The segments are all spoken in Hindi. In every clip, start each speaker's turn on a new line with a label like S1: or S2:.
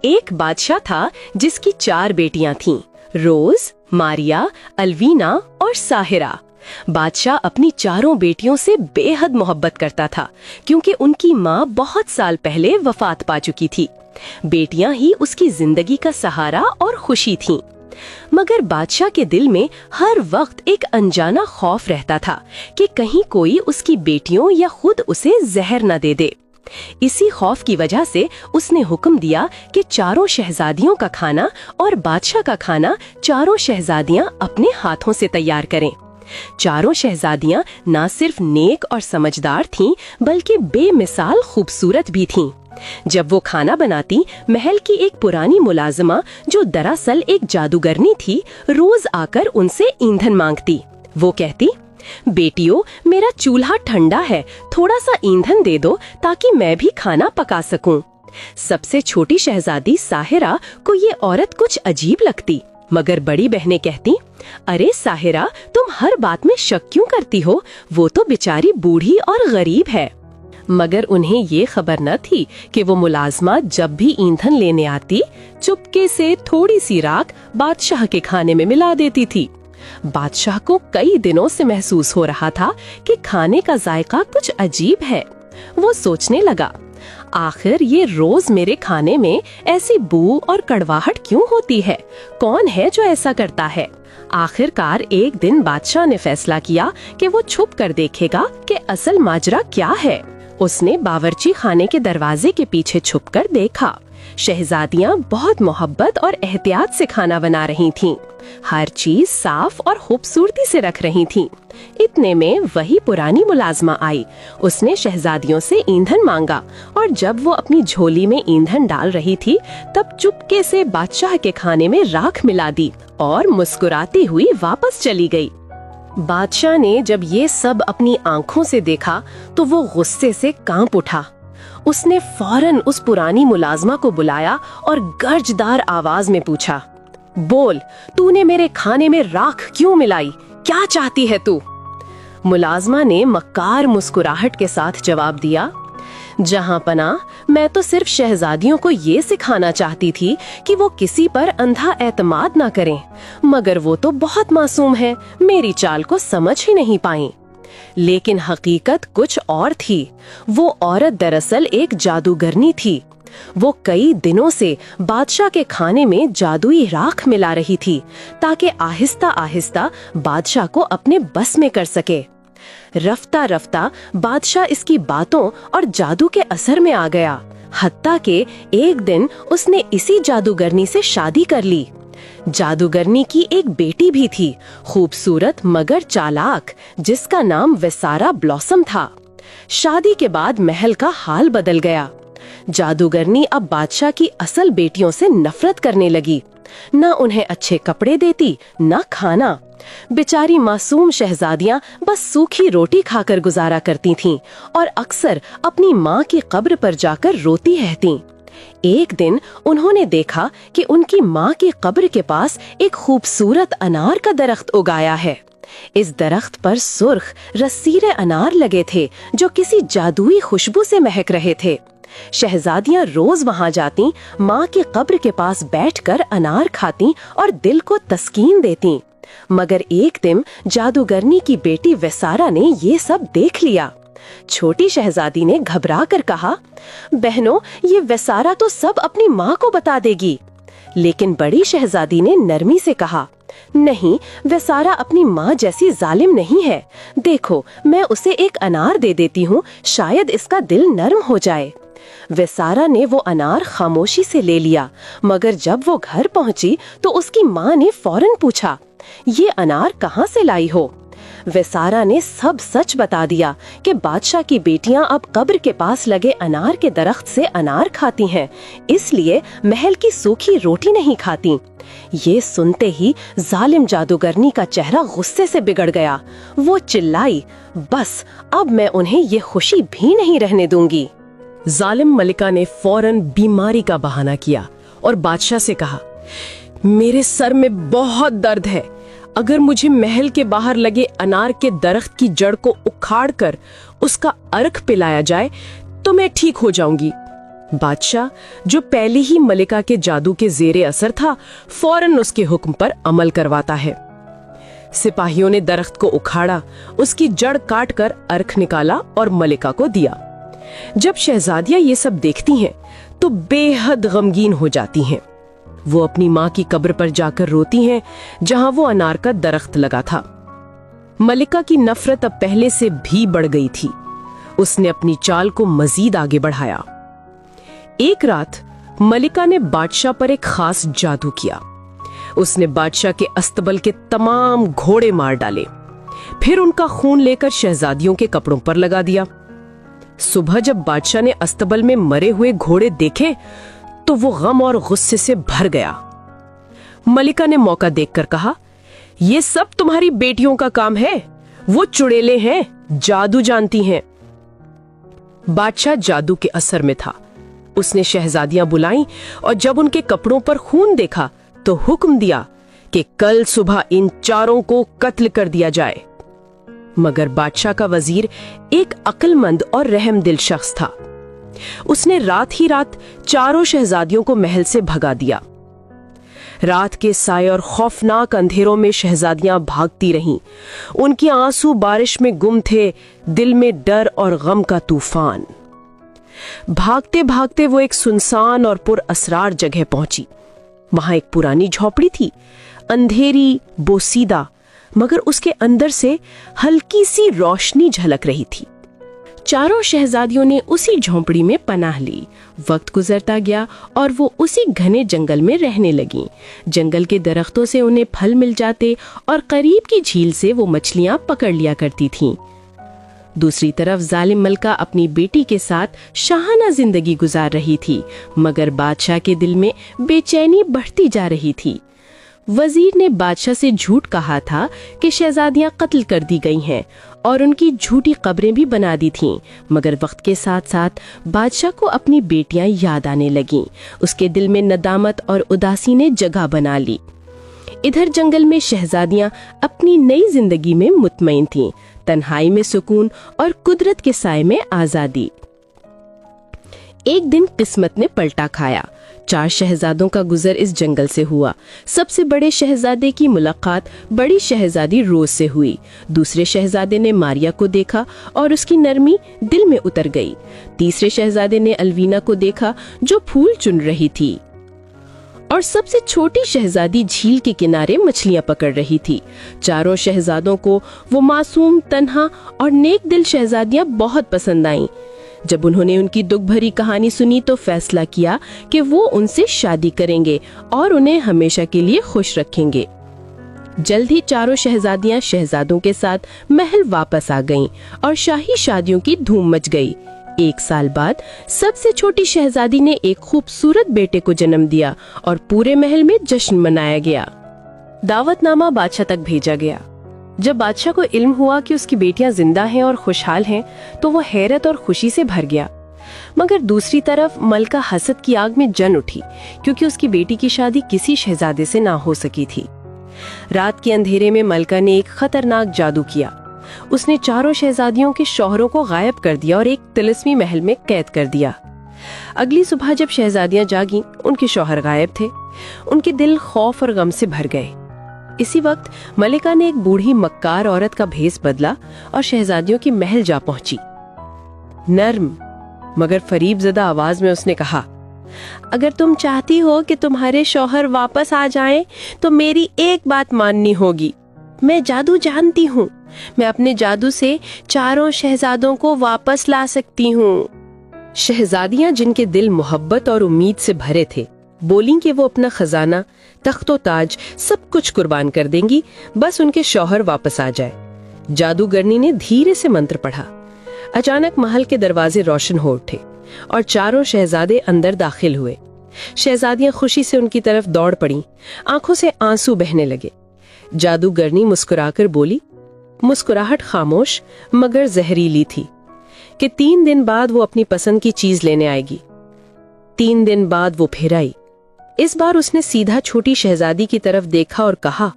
S1: एक बादशाह था जिसकी 4 बेटियां थीं, रोज, मारिया, अलवीना और साहिरा। बादशाह अपनी 4 बेटियों से बेहद मोहब्बत करता था क्योंकि उनकी माँ बहुत साल पहले वफात पा चुकी थी। बेटियां ही उसकी जिंदगी का सहारा और खुशी थीं। मगर बादशाह के दिल में हर वक्त एक अनजाना खौफ रहता था कि कहीं कोई उसकी बेटियों या खुद उसे जहर न दे दे। इसी खौफ की वजह से उसने हुक्म दिया कि 4 शहजादियों का खाना और बादशाह का खाना 4 शहजादियां अपने हाथों से तैयार करें। 4 शहजादियां न सिर्फ नेक और समझदार थीं, बल्कि बेमिसाल खूबसूरत भी थीं। जब वो खाना बनाती, महल की एक पुरानी मुलाजिमा जो दरअसल एक जादूगरनी थी, रोज आकर उनसे ईंधन मांगती। वो कहती, बेटियों, मेरा चूल्हा ठंडा है, थोड़ा सा ईंधन दे दो ताकि मैं भी खाना पका सकूं। सबसे छोटी शहजादी साहिरा को ये औरत कुछ अजीब लगती, मगर बड़ी बहनें कहती, अरे साहिरा, तुम हर बात में शक क्यों करती हो? वो तो बेचारी बूढ़ी और गरीब है। मगर उन्हें ये खबर न थी कि वो मुलाजमा जब भी ईंधन लेने आती, चुपके से थोड़ी सी राख बादशाह के खाने में मिला देती थी। बादशाह को कई दिनों से महसूस हो रहा था कि खाने का जायका कुछ अजीब है। वो सोचने लगा, आखिर ये रोज मेरे खाने में ऐसी बू और कड़वाहट क्यों होती है? कौन है जो ऐसा करता है? आखिरकार एक दिन बादशाह ने फैसला किया कि वो छुप कर देखेगा कि असल माजरा क्या है। उसने बावर्ची खाने के दरवाजे के पीछे छुपकर देखा। शहजादियां बहुत मोहब्बत और एहतियात से खाना बना रही थीं। हर चीज साफ और खूबसूरती से रख रही थीं। इतने में वही पुरानी मुलाजमा आई। उसने शहजादियों से ईंधन मांगा और जब वो अपनी झोली में ईंधन डाल रही थी, तब चुपके से बादशाह के खाने में राख मिला दी और मुस्कुराती हुई वापस चली गई। बादशाह ने जब ये सब अपनी आंखों से देखा तो वो गुस्से से कांप उठा। उसने फौरन उस पुरानी मुलाजमा को बुलाया और गर्जदार आवाज में पूछा, बोल, तूने मेरे खाने में राख क्यों मिलाई? क्या चाहती है तू? मुलाजमा ने मक्कार मुस्कुराहट के साथ जवाब दिया, जहां पना, मैं तो सिर्फ शहजादियों को ये सिखाना चाहती थी कि वो किसी पर अंधा एतमाद ना करें, मगर वो तो बहुत मासूम है, मेरी चाल को समझ ही नहीं पाई। लेकिन हकीकत कुछ और थी। वो औरत दरअसल एक जादूगरनी थी। वो कई दिनों से बादशाह के खाने में जादुई राख मिला रही थी ताकि आहिस्ता आहिस्ता बादशाह को अपने बस में कर सके। रफ्ता रफ्ता बादशाह इसकी बातों और जादू के असर में आ गया। हत्ता के एक दिन उसने इसी जादूगरनी से शादी कर ली। जादूगरनी की एक बेटी भी थी, खूबसूरत मगर चालाक, जिसका नाम विसारा ब्लॉसम था। शादी के बाद महल का हाल बदल गया। जादूगरनी अब बादशाह की असल बेटियों से नफरत करने लगी। न उन्हें अच्छे कपड़े देती, न खाना। बेचारी मासूम शहजादियां बस सूखी रोटी खाकर गुजारा करती थीं और अक्सर अपनी माँ की कब्र पर जाकर रोती रहतीं। एक दिन उन्होंने देखा कि उनकी माँ की कब्र के पास एक खूबसूरत अनार का दरख्त उगाया है। इस दरख्त पर सुर्ख रसीले अनार लगे थे जो किसी जादुई खुशबू से महक रहे थे। शहजादियां रोज वहां जाती, माँ की कब्र के पास बैठकर अनार खाती और दिल को तस्कीन देती। मगर एक दिन जादूगरनी की बेटी विसारा ने ये सब देख लिया। छोटी शहजादी ने घबरा कर कहा, बहनों, ये विसारा तो सब अपनी माँ को बता देगी। लेकिन बड़ी शहजादी ने नरमी से कहा, नहीं, विसारा अपनी माँ जैसी जालिम नहीं है। देखो, मैं उसे एक अनार दे देती हूँ, शायद इसका दिल नर्म हो जाए। विसारा ने वो अनार खामोशी से ले लिया, मगर जब वो घर पहुंची तो उसकी माँ ने फौरन पूछा, ये अनार कहाँ से लाई हो? विसारा ने सब सच बता दिया कि बादशाह की बेटियां अब कब्र के पास लगे अनार के दरख्त से अनार खाती हैं, इसलिए महल की सूखी रोटी नहीं खाती। ये सुनते ही जालिम जादूगरनी का चेहरा गुस्से से बिगड़ गया। वो चिल्लाई, बस अब मैं उन्हें ये खुशी भी नहीं रहने दूंगी। जालिम मलिका ने फौरन बीमारी का बहाना किया और बादशाह से कहा, मेरे सर में बहुत दर्द है। अगर मुझे महल के बाहर लगे अनार के दरख्त की जड़ को उखाड़कर उसका अर्क पिलाया जाए तो मैं ठीक हो जाऊंगी। बादशाह, जो पहले ही मलिका के जादू के जेरे असर था, फौरन उसके हुक्म पर अमल करवाता है। सिपाहियों ने दरख्त को उखाड़ा, उसकी जड़ काटकर अर्क निकाला और मलिका को दिया। जब शहजादियां ये सब देखती हैं तो बेहद गमगीन हो जाती हैं। वो अपनी माँ की कब्र पर जाकर रोती हैं, जहां वो अनार का दरख्त लगा था। मलिका की नफरत अब पहले से भी बढ़ गई थी। उसने अपनी चाल को मजीद आगे बढ़ाया। एक रात मलिका ने बादशाह पर एक खास जादू किया। उसने बादशाह के अस्तबल के तमाम घोड़े मार डाले, फिर उनका खून लेकर शहजादियों के कपड़ों पर लगा दिया। सुबह जब बादशाह ने अस्तबल में मरे हुए घोड़े देखे तो वो गम और गुस्से से भर गया। मलिका ने मौका देखकर कहा, ये सब तुम्हारी बेटियों का काम है, वो चुड़ैले हैं, जादू जानती हैं। बादशाह जादू के असर में था। उसने शहजादियां बुलाईं और जब उनके कपड़ों पर खून देखा तो हुक्म दिया कि कल सुबह इन चारों को कत्ल कर दिया जाए। मगर बादशाह का वजीर एक अक्लमंद और रहमदिल शख्स था। उसने रात ही रात चारों शहजादियों को महल से भगा दिया। रात के साए और खौफनाक अंधेरों में शहजादियां भागती रहीं। उनके आंसू बारिश में गुम थे, दिल में डर और गम का तूफान। भागते भागते वो एक सुनसान और पुरअसरार जगह पहुंची। वहां एक पुरानी झोपड़ी थी, अंधेरी, बोसीदा, मगर उसके अंदर से हल्की सी रोशनी झलक रही थी। चारों शहजादियों ने उसी झोंपड़ी में पनाह ली। वक्त गुजरता गया और वो उसी घने जंगल में रहने लगीं। जंगल के दरख्तों से उन्हें फल मिल जाते और करीब की झील से वो मछलियां पकड़ लिया करती थीं। दूसरी तरफ जालिम मलका अपनी बेटी के साथ शाहाना जिंदगी गुजार रही थी, मगर बादशाह के दिल में बेचैनी बढ़ती जा रही थी। वजीर ने बादशाह से झूठ कहा था कि शहजादियां कत्ल कर दी गई हैं और उनकी झूठी कब्रें भी बना दी थीं, मगर वक्त के साथ साथ बादशाह को अपनी बेटियां याद आने लगीं। उसके दिल में नदामत और उदासी ने जगह बना ली। इधर जंगल में शहजादियां अपनी नई जिंदगी में मुतमईन थीं, तन्हाई में सुकून और कुदरत के साए में आजादी। एक दिन किस्मत ने पलटा खाया। 4 शहजादों का गुजर इस जंगल से हुआ। सबसे बड़े शहजादे की मुलाकात बड़ी शहजादी रोज से हुई। दूसरे शहजादे ने मारिया को देखा और उसकी नरमी दिल में उतर गई। तीसरे शहजादे ने अलवीना को देखा जो फूल चुन रही थी, और सबसे छोटी शहजादी झील के किनारे मछलियां पकड़ रही थी। चारों शहजादों को वो मासूम, तन्हा और नेक दिल शहजादियां बहुत पसंद आईं। जब उन्होंने उनकी दुख भरी कहानी सुनी तो फैसला किया कि वो उनसे शादी करेंगे और उन्हें हमेशा के लिए खुश रखेंगे। जल्द ही चारों शहजादियां शहजादों के साथ महल वापस आ गईं और शाही शादियों की धूम मच गई। 1 साल बाद सबसे छोटी शहजादी ने एक खूबसूरत बेटे को जन्म दिया और पूरे महल में जश्न मनाया गया। दावतनामा बादशाह तक भेजा गया। जब बादशाह को इल्म हुआ कि उसकी बेटियां जिंदा हैं और खुशहाल हैं, तो वो हैरत और खुशी से भर गया। मगर दूसरी तरफ मलका हसद की आग में जल उठी, क्योंकि उसकी बेटी की शादी किसी शहजादे से ना हो सकी थी। रात के अंधेरे में मलका ने एक खतरनाक जादू किया। उसने चारों शहजादियों के शौहरों को गायब कर दिया और एक तिलिस्मी महल में कैद कर दिया। अगली सुबह जब शहजादियां जागीं, उनके शौहर गायब थे। उनके दिल खौफ और गम से भर गए। इसी वक्त मलिका ने एक बूढ़ी मक्कार औरत का भेस बदला और शहजादियों की महल जा पहुंची। नर्म मगर फरीबज़दा आवाज में उसने कहा, अगर तुम चाहती हो कि तुम्हारे शौहर वापस आ जाएं, तो मेरी एक बात माननी होगी। मैं जादू जानती हूँ। मैं अपने जादू से चारों शहजादों को वापस ला सकती हूँ। शहजादियां, जिनके दिल मोहब्बत और उम्मीद से भरे थे, बोली कि वो अपना खजाना, तख्तो ताज सब कुछ कुर्बान कर देंगी, बस उनके शौहर वापस आ जाए। जादूगरनी ने धीरे से मंत्र पढ़ा। अचानक महल के दरवाजे रोशन हो उठे और चारों शहजादे अंदर दाखिल हुए। शहजादियां खुशी से उनकी तरफ दौड़ पड़ी, आंखों से आंसू बहने लगे। जादूगरनी मुस्कुराकर बोली, मुस्कुराहट खामोश मगर जहरीली थी, कि 3 दिन बाद वो अपनी पसंद की चीज लेने आएगी। 3 दिन बाद वो फिर आई। इस बार उसने सीधा छोटी शहजादी की तरफ देखा और कहा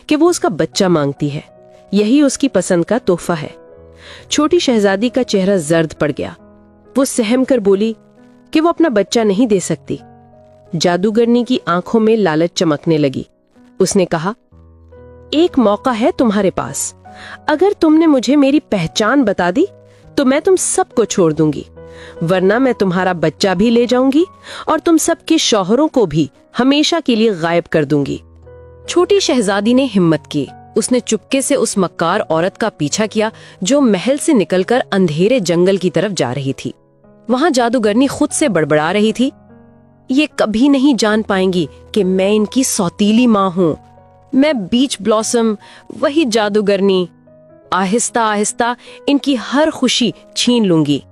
S1: कि वो उसका बच्चा मांगती है, यही उसकी पसंद का तोहफा है। छोटी शहजादी का चेहरा जर्द पड़ गया। वो सहम कर बोली, कि वो अपना बच्चा नहीं दे सकती। जादूगरनी की आंखों में लालच चमकने लगी। उसने कहा, एक मौका है तुम्हारे पास। अगर तुमने मुझे मेरी पहचान बता दी तो मैं तुम सबको छोड़ दूंगी, वरना मैं तुम्हारा बच्चा भी ले जाऊंगी और तुम सबके शौहरों को भी हमेशा के लिए गायब कर दूंगी। छोटी शहजादी ने हिम्मत की। उसने चुपके से उस मक्कार औरत का पीछा किया जो महल से निकलकर अंधेरे जंगल की तरफ जा रही थी। वहां जादूगरनी खुद से बड़बड़ा रही थी, ये कभी नहीं जान पाएंगी कि मैं इनकी सौतीली माँ हूँ। मैं बीच ब्लॉसम, वही जादूगरनी। आहिस्ता आहिस्ता इनकी हर खुशी छीन लूंगी।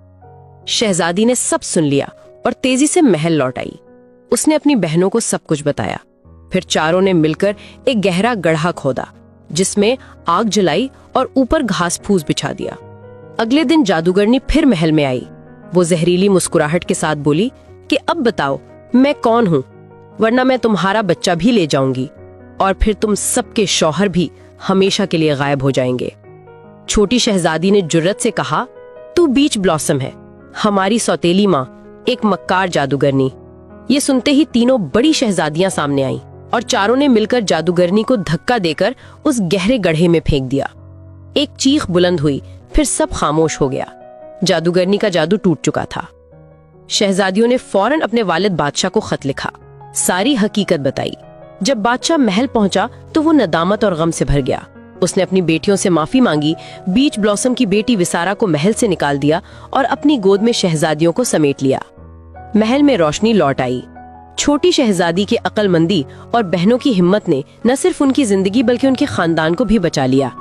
S1: शहजादी ने सब सुन लिया और तेजी से महल लौट आई। उसने अपनी बहनों को सब कुछ बताया। फिर चारों ने मिलकर एक गहरा गड्ढा खोदा, जिसमें आग जलाई और ऊपर घास फूस बिछा दिया। अगले दिन जादूगरनी फिर महल में आई। वो जहरीली मुस्कुराहट के साथ बोली कि अब बताओ मैं कौन हूँ, वरना मैं तुम्हारा बच्चा भी ले जाऊंगी और फिर तुम सबके शौहर भी हमेशा के लिए गायब हो जाएंगे। छोटी शहजादी ने जुर्रत से कहा, तू बीच ब्लॉसम है, हमारी सौतेली माँ, एक मक्कार जादूगरनी। ये सुनते ही तीनों बड़ी शहजादियां सामने आईं और चारों ने मिलकर जादूगरनी को धक्का देकर उस गहरे गड्ढे में फेंक दिया। एक चीख बुलंद हुई, फिर सब खामोश हो गया। जादूगरनी का जादू टूट चुका था। शहजादियों ने फौरन अपने वालिद बादशाह को खत लिखा, सारी हकीकत बताई। जब बादशाह महल पहुंचा तो वो नदामत और गम से भर गया। उसने अपनी बेटियों से माफी मांगी, बीच ब्लॉसम की बेटी विसारा को महल से निकाल दिया और अपनी गोद में शहजादियों को समेट लिया। महल में रोशनी लौट आई। छोटी शहजादी की अक्लमंदी और बहनों की हिम्मत ने न सिर्फ उनकी जिंदगी बल्कि उनके खानदान को भी बचा लिया।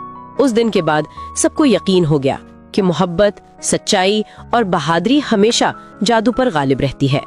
S1: उस दिन के बाद सबको यकीन हो गया कि मोहब्बत, सच्चाई और बहादुरी हमेशा जादू पर गालिब रहती है।